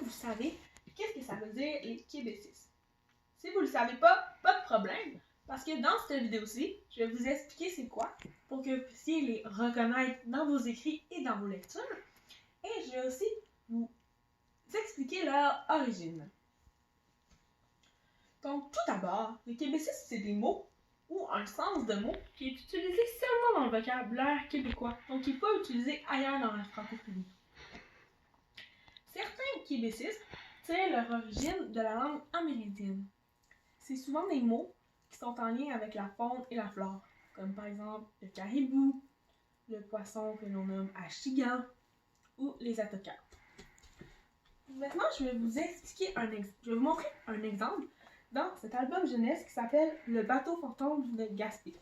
vous savez qu'est-ce que ça veut dire les québécismes? Si vous ne le savez pas, pas de problème, parce que dans cette vidéo-ci, je vais vous expliquer c'est quoi pour que vous puissiez les reconnaître dans vos écrits et dans vos lectures. Et je vais aussi vous expliquer leur origine. Donc, tout d'abord, les québécismes, c'est des mots ou un sens de mot qui est utilisé seulement dans le vocabulaire québécois, donc qui n'est pas utilisé ailleurs dans la francophonie. Certains québécismes tirent leur origine de la langue amérindienne. C'est souvent des mots qui sont en lien avec la faune et la flore, comme par exemple le caribou, le poisson que l'on nomme achigan ou les atokas. Maintenant, je vais vous montrer un exemple dans cet album jeunesse qui s'appelle Le bateau fantôme de Gaspé.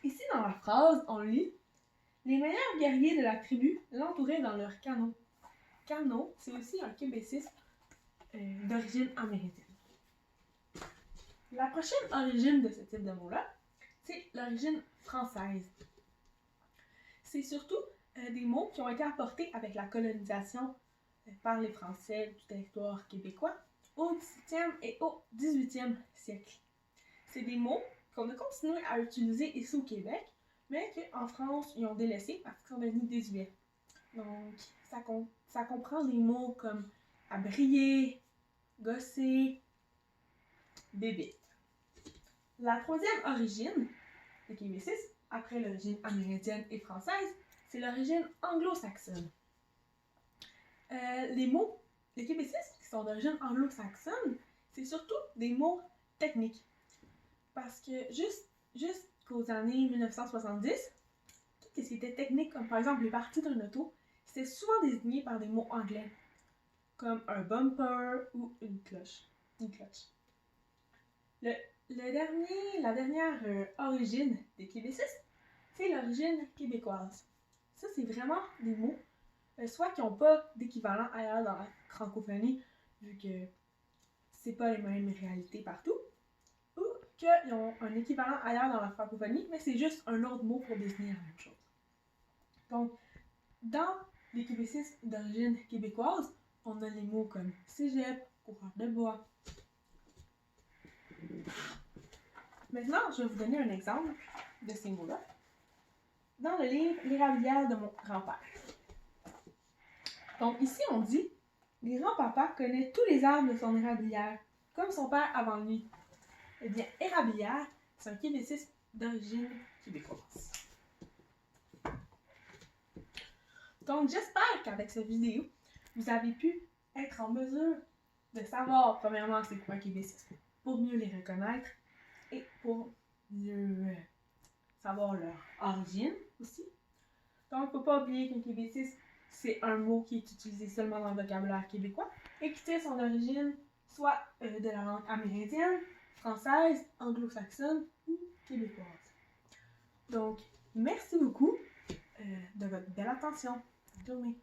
Ici, dans la phrase, on lit « Les meilleurs guerriers de la tribu l'entouraient dans leur canot ». Canot, c'est aussi un québécisme d'origine amérindienne. La prochaine origine de ce type de mot-là, c'est l'origine française. C'est surtout des mots qui ont été apportés avec la colonisation par les Français du territoire québécois au 17e et au 18e siècle. C'est des mots qu'on a continué à utiliser ici au Québec, mais qu'en France, ils ont délaissés parce qu'ils sont devenus désuets. Donc, ça comprend des mots comme abrier, gosser, bébite. La troisième origine des québécismes, après l'origine amérindienne et française, c'est l'origine anglo-saxonne. Les québécismes qui sont d'origine anglo-saxonne, c'est surtout des mots techniques. Parce que jusqu'aux années 1970, tout ce qui était technique, comme par exemple les parties d'un auto, c'était souvent désigné par des mots anglais, comme un bumper ou une cloche. La dernière origine des québécismes, c'est l'origine québécoise. Ça, c'est vraiment des mots, soit qui n'ont pas d'équivalent ailleurs dans la francophonie, vu que c'est pas les mêmes réalités partout, ou qu'ils ont un équivalent ailleurs dans la francophonie, mais c'est juste un autre mot pour désigner la même chose. Donc, dans les québécismes d'origine québécoise, on a les mots comme cégep, coureur de bois. Maintenant, je vais vous donner un exemple de ces mots-là dans le livre L'érablière de mon grand-père. Donc ici, on dit « Les grands-papas connaissent tous les arbres de son érablière, comme son père avant lui. » Eh bien, érablière, c'est un québécisme d'origine québécoise. Donc, j'espère qu'avec cette vidéo, vous avez pu être en mesure de savoir, premièrement, c'est quoi un québécisme, pour mieux les reconnaître et pour mieux savoir leur origine aussi. Donc, il ne faut pas oublier qu'un québécisme, c'est un mot qui est utilisé seulement dans le vocabulaire québécois et qui tire son origine soit de la langue amérindienne, française, anglo-saxonne ou québécoise. Donc, merci beaucoup de votre belle attention. Bonne journée.